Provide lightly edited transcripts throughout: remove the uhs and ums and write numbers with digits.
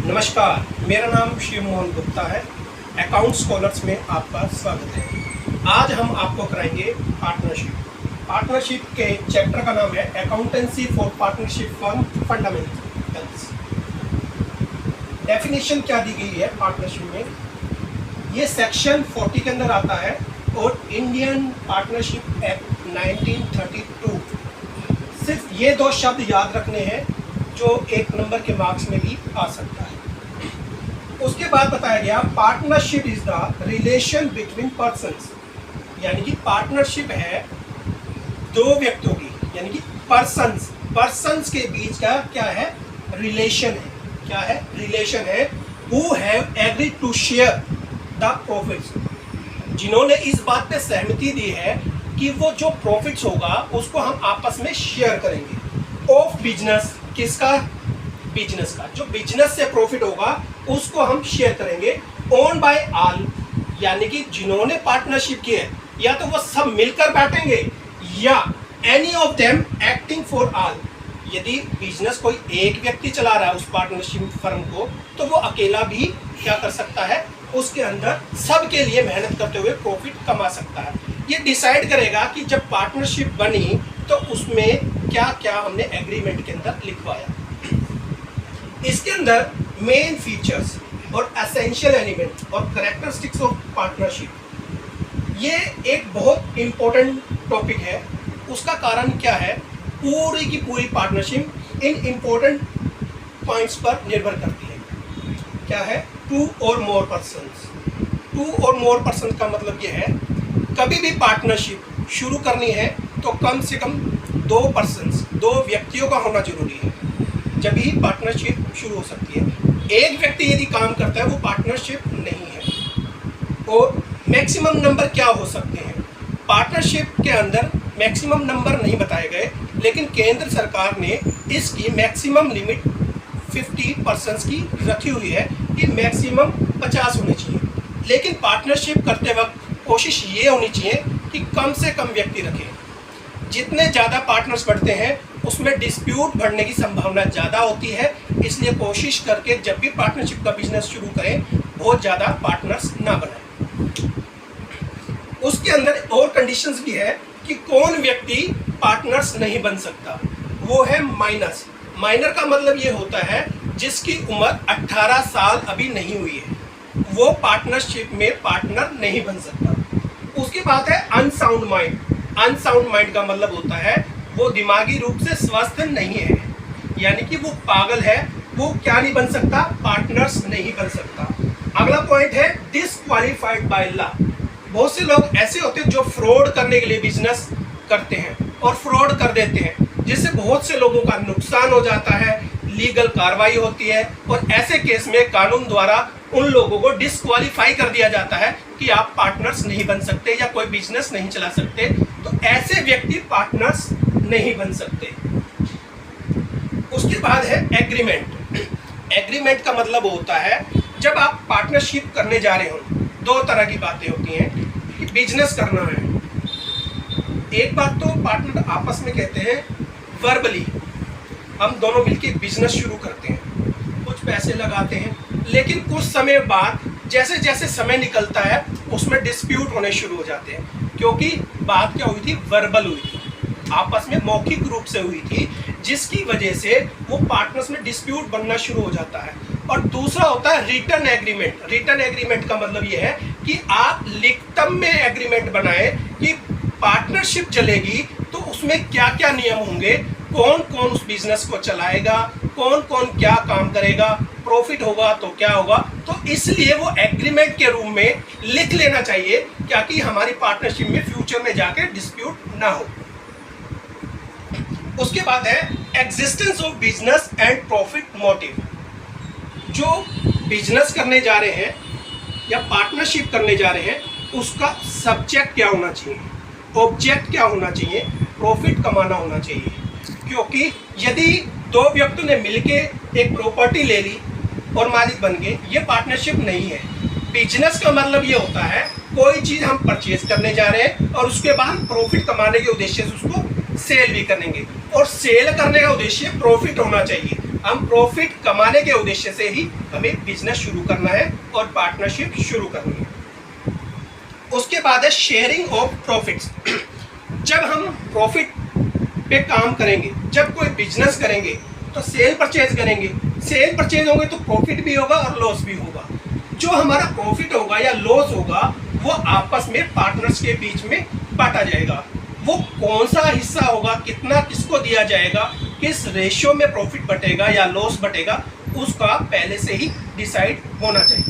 नमस्कार, मेरा नाम शिव मोहन गुप्ता है। अकाउंट स्कॉलर्स में आपका स्वागत है। आज हम आपको कराएंगे पार्टनरशिप के चैप्टर का नाम है accountancy for partnership firm fundamentals. Definition क्या दी गई है पार्टनरशिप में, ये सेक्शन 40 के अंदर आता है और इंडियन पार्टनरशिप एक्ट 1932। सिर्फ ये दो शब्द याद रखने हैं जो एक नंबर के मार्क्स में भी आ सकता है। उसके बाद बताया गया partnership is the relation between persons, यानी कि पार्टनरशिप है दो व्यक्तियों की, यानी कि पर्सन्स के बीच का क्या है, रिलेशन है। क्या है, रिलेशन है। Who have agreed to share the profits, जिन्होंने इस बात पे सहमति दी है कि वो जो प्रॉफिट्स होगा उसको हम आपस में शेयर करेंगे। ऑफ बिजनेस, किसका, बिजनेस का, जो बिजनेस से प्रॉफिट होगा उसको हम शेयर करेंगे। ओन बाय ऑल, यानी कि जिन्होंने पार्टनरशिप की है या तो वो सब मिलकर बैठेंगे या any of them acting for all. यदि बिजनेस कोई एक व्यक्ति चला रहा है उस पार्टनरशिप फर्म को, तो वो अकेला भी क्या कर सकता है, उसके अंदर सबके लिए मेहनत करते हुए प्रॉफिट कमा सकता है। ये डिसाइड करेगा कि जब पार्टनरशिप बनी तो उसमें क्या क्या हमने एग्रीमेंट के अंदर लिखवाया। इसके अंदर मेन फीचर्स और एसेंशियल एलिमेंट और कैरेक्टरिस्टिक्स ऑफ पार्टनरशिप, ये एक बहुत इंपॉर्टेंट टॉपिक है। उसका कारण क्या है, पूरी की पूरी पार्टनरशिप इन इंपॉर्टेंट पॉइंट्स पर निर्भर करती है। क्या है, टू और मोर पर्सन्स। टू और मोर पर्सन का मतलब ये है, कभी भी पार्टनरशिप शुरू करनी है तो कम से कम दो पर्सन्स, दो व्यक्तियों का होना जरूरी है, जब ही पार्टनरशिप शुरू हो सकती है। एक व्यक्ति यदि काम करता है वो पार्टनरशिप नहीं है। और मैक्सिमम नंबर क्या हो सकते हैं, पार्टनरशिप के अंदर मैक्सिमम नंबर नहीं बताए गए, लेकिन केंद्र सरकार ने इसकी मैक्सिमम लिमिट 50% की रखी हुई है कि मैक्सिमम 50 होने चाहिए। लेकिन पार्टनरशिप करते वक्त कोशिश ये होनी चाहिए कि कम से कम व्यक्ति रखें। जितने ज़्यादा पार्टनर्स बढ़ते हैं उसमें डिस्प्यूट बढ़ने की संभावना ज़्यादा होती है, इसलिए कोशिश करके जब भी पार्टनरशिप का बिजनेस शुरू करें बहुत ज़्यादा पार्टनर्स ना बनाएं। उसके अंदर और कंडीशंस भी है कि कौन व्यक्ति पार्टनर्स नहीं बन सकता, वो है माइनस। माइनर का मतलब ये होता है जिसकी उम्र 18 साल अभी नहीं हुई है, वो पार्टनरशिप में पार्टनर नहीं बन सकता। उसके बाद है अनसाउंड माइंड। अनसाउंड माइंड का मतलब होता है वो दिमागी रूप से स्वस्थ नहीं है, यानी कि वो पागल है, वो क्या नहीं बन सकता, पार्टनर्स नहीं बन सकता। अगला पॉइंट है डिसक्वालीफाइड बाय लॉ। बहुत से लोग ऐसे होते हैं जो फ्रॉड करने के लिए बिजनेस करते हैं और फ्रॉड कर देते हैं, जिससे बहुत से लोगों का नुकसान हो जाता है, लीगल कार्रवाई होती है और ऐसे केस में कानून द्वारा उन लोगों को डिसक्वालीफाई कर दिया जाता है कि आप पार्टनर्स नहीं बन सकते या कोई बिजनेस नहीं चला सकते। तो ऐसे व्यक्ति पार्टनर्स नहीं बन सकते। उसके बाद है एग्रीमेंट। एग्रीमेंट का मतलब होता है जब आप पार्टनरशिप करने जा रहे हो, दो तरह की बातें होती हैं कि बिजनेस करना है। एक बात तो पार्टनर आपस में कहते हैं वर्बली, हम दोनों मिलकर बिजनेस शुरू करते हैं, कुछ पैसे लगाते हैं, लेकिन कुछ समय बाद जैसे जैसे समय निकलता है उसमें डिस्प्यूट होने शुरू हो जाते हैं, क्योंकि बात क्या हुई थी, वर्बल हुई थी, आपस में मौखिक रूप से हुई थी, जिसकी वजह से वो पार्टनर्स में डिस्प्यूट बनना शुरू हो जाता है। और दूसरा होता है रिटर्न एग्रीमेंट। रिटर्न एग्रीमेंट का मतलब ये है कि आप लिखित में एग्रीमेंट बनाए कि पार्टनरशिप चलेगी तो उसमें क्या क्या नियम होंगे, कौन कौन उस बिजनेस को चलाएगा, कौन कौन क्या काम करेगा, प्रॉफिट होगा तो क्या होगा। तो इसलिए वो एग्रीमेंट के रूप में लिख लेना चाहिए ताकि हमारी पार्टनरशिप में फ्यूचर में जाकर डिस्प्यूट ना हो। उसके बाद है existence of business and profit motive. जो बिजनेस करने जा रहे हैं या पार्टनरशिप करने जा रहे हैं उसका सब्जेक्ट क्या होना चाहिए, ऑब्जेक्ट क्या होना चाहिए, प्रॉफिट कमाना होना चाहिए। क्योंकि यदि दो व्यक्तियों ने मिलके एक प्रॉपर्टी ले ली और मालिक बन गए, ये पार्टनरशिप नहीं है। बिजनेस का मतलब ये होता है कोई चीज़ हम परचेज करने जा रहे हैं और उसके बाद प्रॉफिट कमाने के उद्देश्य से उसको सेल भी करेंगे, और सेल करने का उद्देश्य प्रॉफिट होना चाहिए। हम प्रॉफिट कमाने के उद्देश्य से ही हमें बिजनेस शुरू करना है और पार्टनरशिप शुरू करनी है। उसके बाद है शेयरिंग ऑफ प्रॉफिट्स। जब हम प्रॉफिट पे काम करेंगे, जब कोई बिजनेस करेंगे तो सेल परचेज करेंगे, सेल परचेज होंगे तो प्रॉफिट भी होगा और लॉस भी होगा। जो हमारा प्रॉफिट होगा या लॉस होगा वो आपस में पार्टनर्स के बीच में बांटा जाएगा। वो कौन सा हिस्सा होगा, कितना किसको दिया जाएगा, किस रेशियो में प्रॉफिट बटेगा या लॉस बटेगा, उसका पहले से ही डिसाइड होना चाहिए।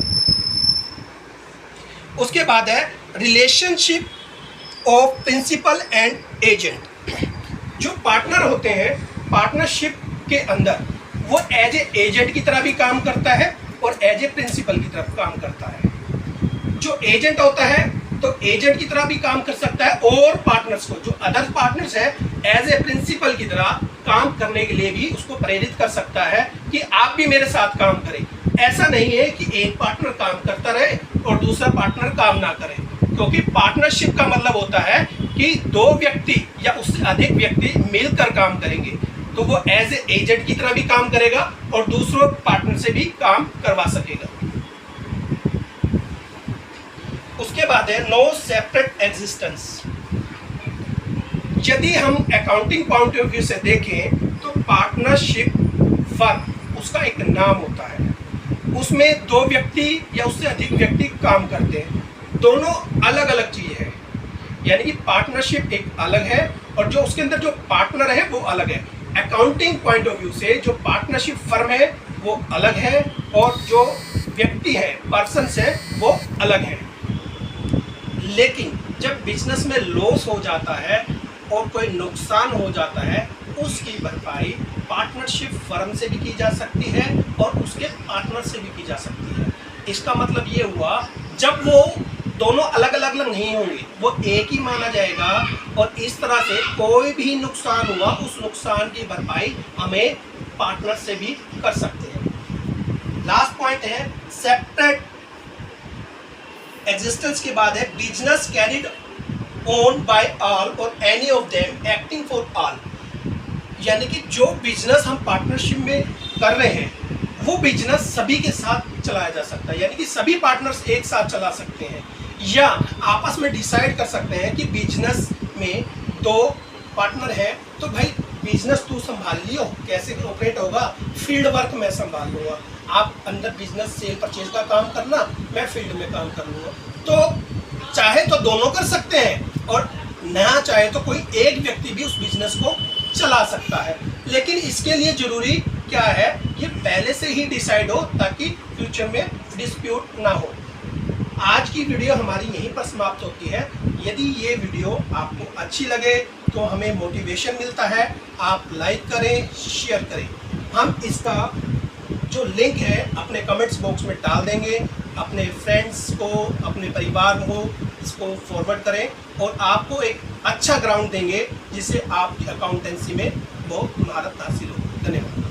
उसके बाद है relationship of principal and agent. जो पार्टनर होते हैं पार्टनरशिप के अंदर वो एज ए एजेंट की तरह भी काम करता है और एज ए प्रिंसिपल की तरफ काम करता है। जो एजेंट होता है तो एजेंट की तरह भी काम कर सकता है और पार्टनर्स को, जो अदर पार्टनर्स है, एज ए प्रिंसिपल की तरह काम करने के लिए भी उसको प्रेरित कर सकता है कि आप भी मेरे साथ काम करें। ऐसा नहीं है कि एक पार्टनर काम करता रहे और दूसरा पार्टनर काम ना करे, क्योंकि पार्टनरशिप का मतलब होता है कि दो व्यक्ति या उससे अधिक व्यक्ति मिलकर काम करेंगे, तो वो एज ए एजेंट की तरह भी काम करेगा और दूसरों पार्टनर से भी काम करवा सकेगा। उसके बाद है नो सेपरेट एग्जिस्टेंस। यदि हम अकाउंटिंग पॉइंट ऑफ व्यू से देखें तो पार्टनरशिप फर्म उसका एक नाम होता है, उसमें दो व्यक्ति या उससे अधिक व्यक्ति काम करते हैं, दोनों अलग अलग चीज है। यानी कि पार्टनरशिप एक अलग है और जो उसके अंदर जो पार्टनर है वो अलग है। अकाउंटिंग पॉइंट ऑफ व्यू से जो पार्टनरशिप फर्म है वो अलग है और जो व्यक्ति है, पर्सन्स है, वो अलग है। लेकिन जब बिजनेस में लॉस हो जाता है और कोई नुकसान हो जाता है, उसकी भरपाई पार्टनरशिप फर्म से भी की जा सकती है और उसके पार्टनर से भी की जा सकती है। इसका मतलब ये हुआ जब वो दोनों अलग अलग नहीं होंगे, वो एक ही माना जाएगा और इस तरह से कोई भी नुकसान हुआ उस नुकसान की भरपाई हमें पार्टनर से भी कर सकते हैं। लास्ट पॉइंट है सेपरेट एग्जिस्टेंस के बाद है business carried on by all or any of them acting for all. यानी कि जो बिजनेस हम पार्टनरशिप में कर रहे हैं वो बिजनेस सभी के साथ चलाया जा सकता है, यानी कि सभी पार्टनर्स एक साथ चला सकते हैं या आपस में डिसाइड कर सकते हैं कि बिजनेस में दो पार्टनर है तो भाई बिजनेस तू संभाल लियो, कैसे ऑपरेट होगा, फील्ड वर्क मैं संभाल लूँगा, आप अंदर बिजनेस सेल परचेज का काम करना, मैं फील्ड में काम कर लूँगा। तो चाहे तो दोनों कर सकते हैं और ना चाहे तो कोई एक व्यक्ति भी उस बिजनेस को चला सकता है। लेकिन इसके लिए जरूरी क्या है, ये पहले से ही डिसाइड हो ताकि फ्यूचर में डिस्प्यूट ना हो। आज की वीडियो हमारी यहीं पर समाप्त होती है। यदि ये वीडियो आपको अच्छी लगे तो हमें मोटिवेशन मिलता है, आप लाइक करें, शेयर करें। हम इसका जो लिंक है अपने कमेंट्स बॉक्स में डाल देंगे, अपने फ्रेंड्स को, अपने परिवार को इसको फॉरवर्ड करें और आपको एक अच्छा ग्राउंड देंगे जिससे आपकी अकाउंटेंसी में बहुत महारत हासिल हो। धन्यवाद।